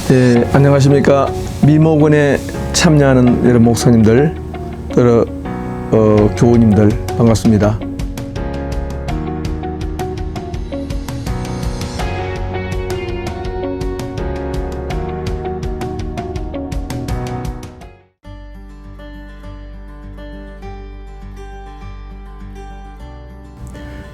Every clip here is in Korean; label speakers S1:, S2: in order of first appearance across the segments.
S1: 네, 안녕하십니까. 미모군에 참여하는 여러 목사님들, 여러 교우님들 반갑습니다.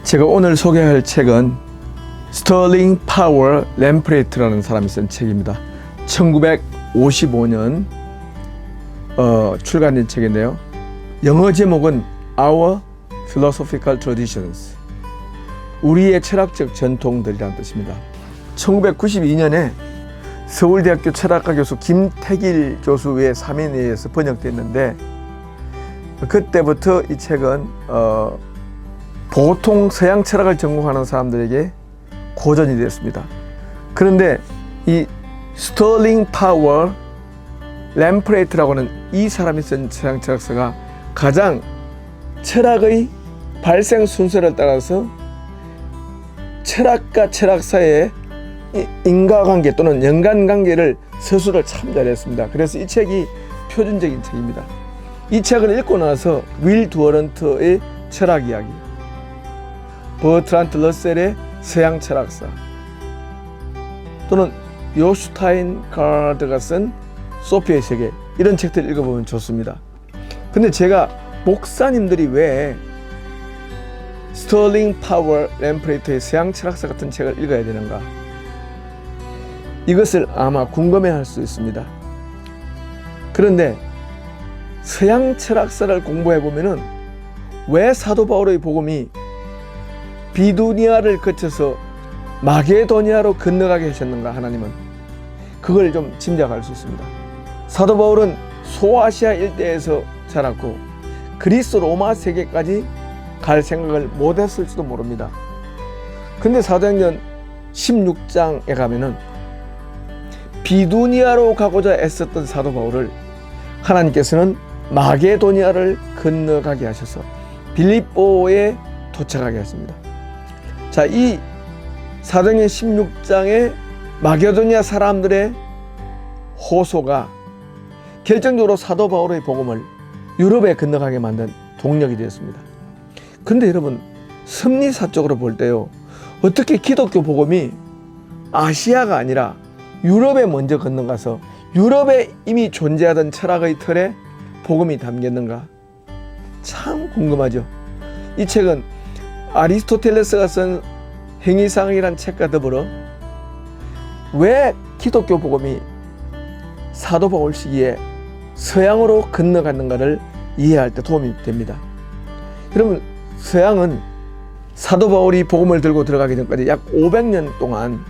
S1: 제가 오늘 소개할 책은 스털링 파워 램프레이트라는 사람이 쓴 책입니다. 1955년 출간된 책인데요. 영어 제목은 Our Philosophical Traditions, 우리의 철학적 전통들이라는 뜻입니다. 1992년에 서울대학교 철학과 교수 김태길 교수의 사면에 의해서 번역됐는데, 그때부터 이 책은 보통 서양 철학을 전공하는 사람들에게 고전이 되었습니다. 그런데 이 스털링 파워 램프레이트라고 하는 이 사람이 쓴 서양 철학서가 가장 철학의 발생 순서를 따라서 철학과 철학 사이의 인과관계 또는 연관관계를 서술을 참 잘했습니다. 그래서 이 책이 표준적인 책입니다. 이 책을 읽고 나서 윌 두어런트의 철학 이야기, 버트란트 러셀의 서양 철학사, 또는 요슈타인 가르드가 쓴 소피아의 세계, 이런 책들을 읽어보면 좋습니다. 근데 제가 목사님들이 왜 스털링 파워 램프레이트의 서양 철학사 같은 책을 읽어야 되는가, 이것을 아마 궁금해할 수 있습니다. 그런데 서양 철학사를 공부해보면은 왜 사도 바울의 복음이 비두니아를 거쳐서 마게도니아로 건너가게 하셨는가, 하나님은 그걸 좀 짐작할 수 있습니다. 사도 바울은 소아시아 일대에서 자랐고 그리스 로마 세계까지 갈 생각을 못했을지도 모릅니다. 근데 사도행전 16장에 가면은 비두니아로 가고자 애썼던 사도 바울을 하나님께서는 마게도니아를 건너가게 하셔서 빌립보에 도착하게 하십니다. 자, 이 사도행전 16장의 마게도니아 사람들의 호소가 결정적으로 사도 바울의 복음을 유럽에 건너가게 만든 동력이 되었습니다. 그런데 여러분, 섭리사적으로 볼 때요, 어떻게 기독교 복음이 아시아가 아니라 유럽에 먼저 건너가서 유럽에 이미 존재하던 철학의 틀에 복음이 담겼는가, 참 궁금하죠. 이 책은 아리스토텔레스가 쓴 행위상학이란 책과 더불어 왜 기독교 복음이 사도 바울 시기에 서양으로 건너갔는가를 이해할 때 도움이 됩니다. 여러분, 서양은 사도 바울이 복음을 들고 들어가기 전까지 약 500년 동안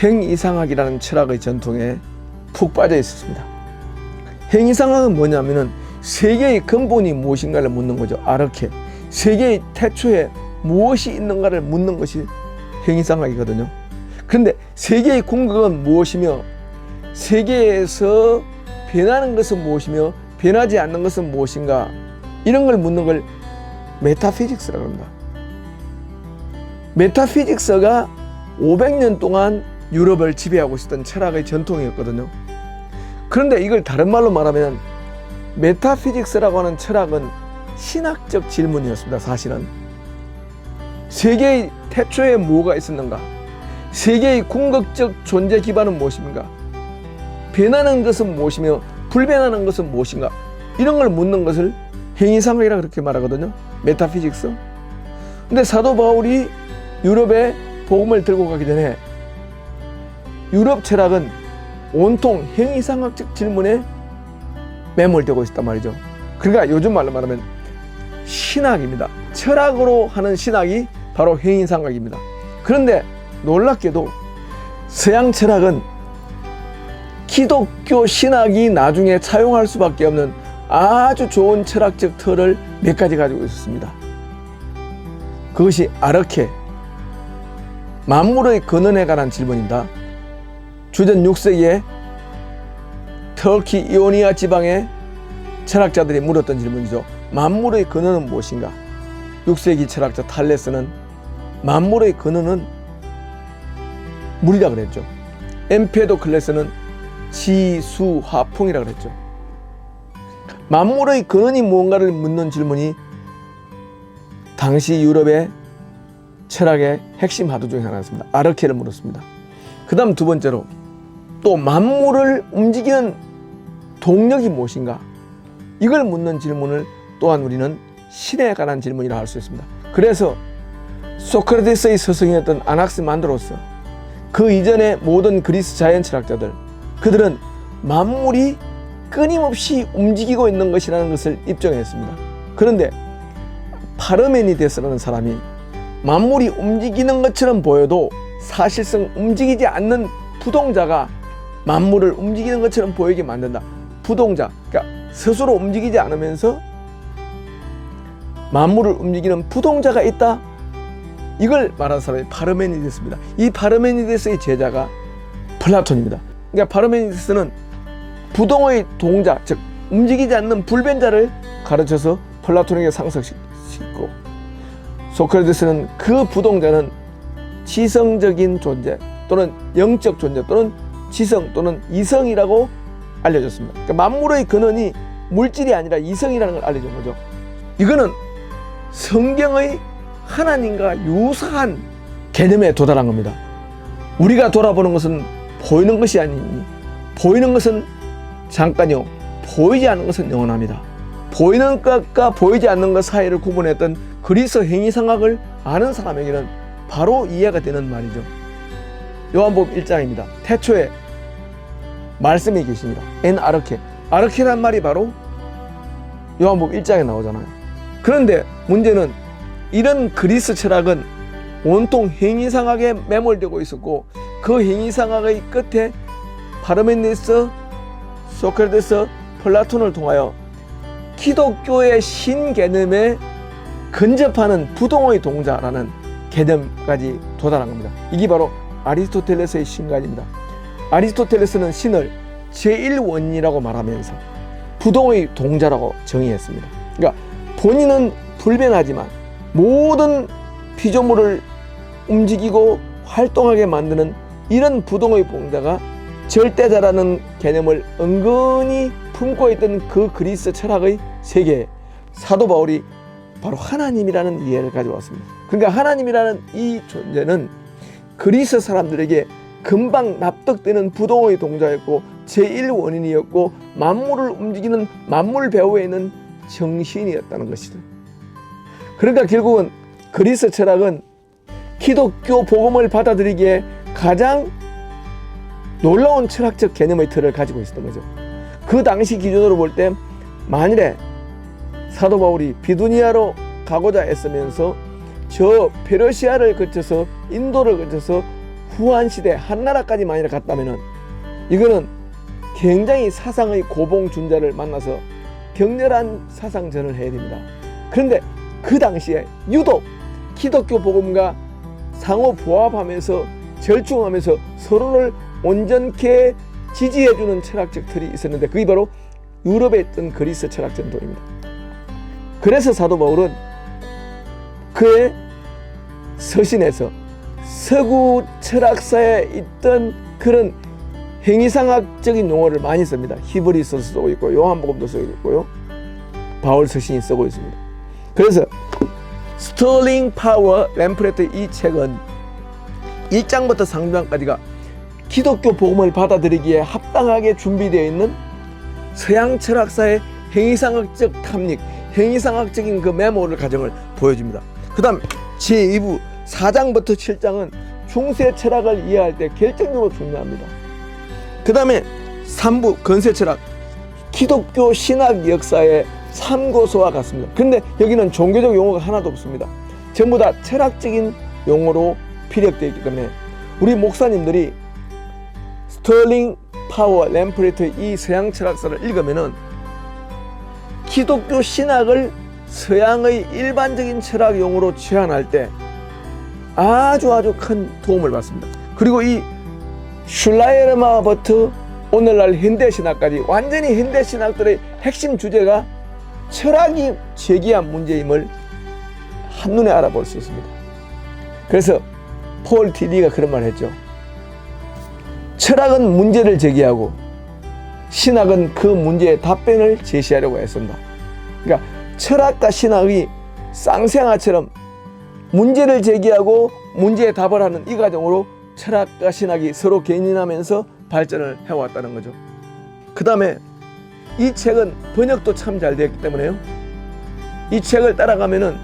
S1: 행위상학이라는 철학의 전통에 푹 빠져 있었습니다. 행위상학은 뭐냐면은 세계의 근본이 무엇인가를 묻는 거죠. 아르케, 세계의 태초에 무엇이 있는가를 묻는 것이 행위상학이거든요. 그런데 세계의 궁극은 무엇이며, 세계에서 변하는 것은 무엇이며 변하지 않는 것은 무엇인가, 이런 걸 묻는 걸 메타피직스라고 합니다. 메타피직스가 500년 동안 유럽을 지배하고 있었던 철학의 전통이었거든요. 그런데 이걸 다른 말로 말하면 메타피직스라고 하는 철학은 신학적 질문이었습니다. 사실은 세계의 태초에 뭐가 있었는가, 세계의 궁극적 존재 기반은 무엇인가, 변하는 것은 무엇이며 불변하는 것은 무엇인가, 이런 걸 묻는 것을 행위상학이라 그렇게 말하거든요. 메타피직스. 근데 사도 바울이 유럽에 복음을 들고 가기 전에 유럽 철학은 온통 행위상학적 질문에 매몰되고 있단 말이죠. 그러니까 요즘 말로 말하면 신학입니다. 철학으로 하는 신학이 바로 행위상학입니다. 그런데 놀랍게도 서양 철학은 기독교 신학이 나중에 차용할 수밖에 없는 아주 좋은 철학적 틀을 몇 가지 가지고 있었습니다. 그것이 아르케, 만물의 근원에 관한 질문입니다. 주전 6세기에 터키 이오니아 지방의 철학자들이 물었던 질문이죠. 만물의 근원은 무엇인가? 6세기 철학자 탈레스는 만물의 근원은 물이라 그랬죠. 엠페도클레스는 지수화풍이라 그랬죠. 만물의 근원이 무언가를 묻는 질문이 당시 유럽의 철학의 핵심 하도 중에 하나였습니다. 아르케를 물었습니다. 그 다음 두 번째로 또 만물을 움직이는 동력이 무엇인가? 이걸 묻는 질문을 또한 우리는 신에 관한 질문이라 할 수 있습니다. 그래서 소크라테스의 스승이었던 아낙시만드로스, 그 이전의 모든 그리스 자연 철학자들, 그들은 만물이 끊임없이 움직이고 있는 것이라는 것을 입증했습니다. 그런데 파르메니데스라는 사람이 만물이 움직이는 것처럼 보여도 사실상 움직이지 않는 부동자가 만물을 움직이는 것처럼 보이게 만든다. 부동자, 그러니까 스스로 움직이지 않으면서 만물을 움직이는 부동자가 있다. 이걸 말한 사람이 파르메니데스입니다. 이 파르메니데스의 제자가 플라톤입니다. 그러니까 파르메니데스는 부동의 동자, 즉 움직이지 않는 불변자를 가르쳐서 플라톤에게 상속시키고, 소크라테스는 그 부동자는 지성적인 존재 또는 영적 존재 또는 지성 또는 이성이라고 알려줬습니다. 그러니까 만물의 근원이 물질이 아니라 이성이라는 걸 알려준 거죠. 이거는 성경의 하나님과 유사한 개념에 도달한 겁니다. 우리가 돌아보는 것은 보이는 것이 아니니 보이는 것은 잠깐이요, 보이지 않는 것은 영원합니다. 보이는 것과 보이지 않는 것 사이를 구분했던 그리스 행위상학을 아는 사람에게는 바로 이해가 되는 말이죠. 요한복음 1장입니다. 태초에 말씀이 계십니다. 엔 아르케. 아르케란 말이 바로 요한복음 1장에 나오잖아요. 그런데 문제는 이런 그리스 철학은 온통 행위상학에 매몰되고 있었고, 그 행위상학의 끝에 파르메니데스, 소크라테스, 플라톤을 통하여 기독교의 신개념에 근접하는 부동의 동자라는 개념까지 도달한 겁니다. 이게 바로 아리스토텔레스의 신관입니다. 아리스토텔레스는 신을 제1원인이라고 말하면서 부동의 동자라고 정의했습니다. 그러니까 본인은 불변하지만 모든 피조물을 움직이고 활동하게 만드는 이런 부동의 동자가 절대자라는 개념을 은근히 품고 있던 그 그리스 철학의 세계에 사도 바울이 바로 하나님이라는 이해를 가져왔습니다. 그러니까 하나님이라는 이 존재는 그리스 사람들에게 금방 납득되는 부동의 동자였고 제1원인이었고 만물을 움직이는 만물 배후에 있는 정신이었다는 것이죠. 그러니까 결국은 그리스 철학은 기독교 복음을 받아들이기에 가장 놀라운 철학적 개념의 틀을 가지고 있었던 거죠. 그 당시 기준으로 볼 때 만일에 사도 바울이 비두니아로 가고자 했으면서 저 페르시아를 거쳐서 인도를 거쳐서 후한시대 한나라까지 만일에 갔다면 이거는 굉장히 사상의 고봉준자를 만나서 격렬한 사상전을 해야 됩니다. 그런데 그 당시에 유독 기독교 복음과 상호 부합하면서 절충하면서 서로를 온전케 지지해주는 철학적 틀이 있었는데 그게 바로 유럽에 있던 그리스 철학 전통입니다. 그래서 사도 바울은 그의 서신에서 서구 철학사에 있던 그런 행위상학적인 용어를 많이 씁니다. 히브리서도 쓰고 있고 요한복음도 쓰고 있고요. 바울 서신이 쓰고 있습니다. 그래서 스털링 파워 램프레트 이 책은 1장부터 3장까지가 기독교 복음을 받아들이기에 합당하게 준비되어 있는 서양 철학사의 행위상학적 탐닉, 행위상학적인 그 메모를 가정을 보여줍니다. 그 다음 제2부 4장부터 7장은 중세 철학을 이해할 때 결정적으로 중요합니다. 그 다음에 3부 건세 철학, 기독교 신학 역사의 참고서와 같습니다. 그런데 여기는 종교적 용어가 하나도 없습니다. 전부 다 철학적인 용어로 피력되어 있기 때문에 우리 목사님들이 스털링 파워 램프레트 이 서양 철학사를 읽으면은 기독교 신학을 서양의 일반적인 철학 용어로 취환할 때 아주 큰 도움을 받습니다. 그리고 이 슐라이르마부터 오늘날 현대신학까지 완전히 현대신학들의 핵심 주제가 철학이 제기한 문제임을 한눈에 알아볼 수 있습니다. 그래서 폴 TD가 그런 말을 했죠. 철학은 문제를 제기하고 신학은 그 문제의 답변을 제시하려고 했습니다. 그러니까 철학과 신학이 쌍생아처럼 문제를 제기하고 문제의 답을 하는 이 과정으로 철학과 신학이 서로 견인하면서 발전을 해왔다는 거죠. 그 다음에 이 책은 번역도 참 잘 되었기 때문에요. 이 책을 따라가면은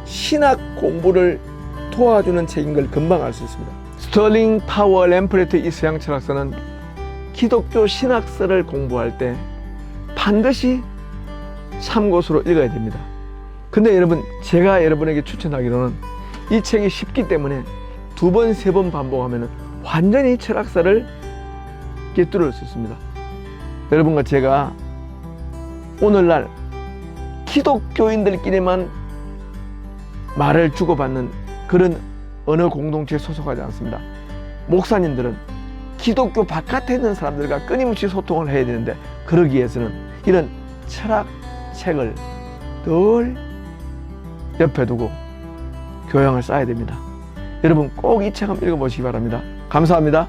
S1: 신학 공부를 도와주는 책인 걸 금방 알 수 있습니다. 스털링 파워 램프레트 이 서양 철학서는 기독교 신학서를 공부할 때 반드시 참고서로 읽어야 됩니다. 근데 여러분, 제가 여러분에게 추천하기로는 이 책이 쉽기 때문에 2번, 3번 반복하면 완전히 철학서를 꿰뚫을 수 있습니다. 여러분과 제가 오늘날 기독교인들끼리만 말을 주고받는 그런 어느 공동체에 소속하지 않습니다. 목사님들은 기독교 바깥에 있는 사람들과 끊임없이 소통을 해야 되는데, 그러기 위해서는 이런 철학 책을 늘 옆에 두고 교양을 쌓아야 됩니다. 여러분 꼭 이 책 한번 읽어보시기 바랍니다. 감사합니다.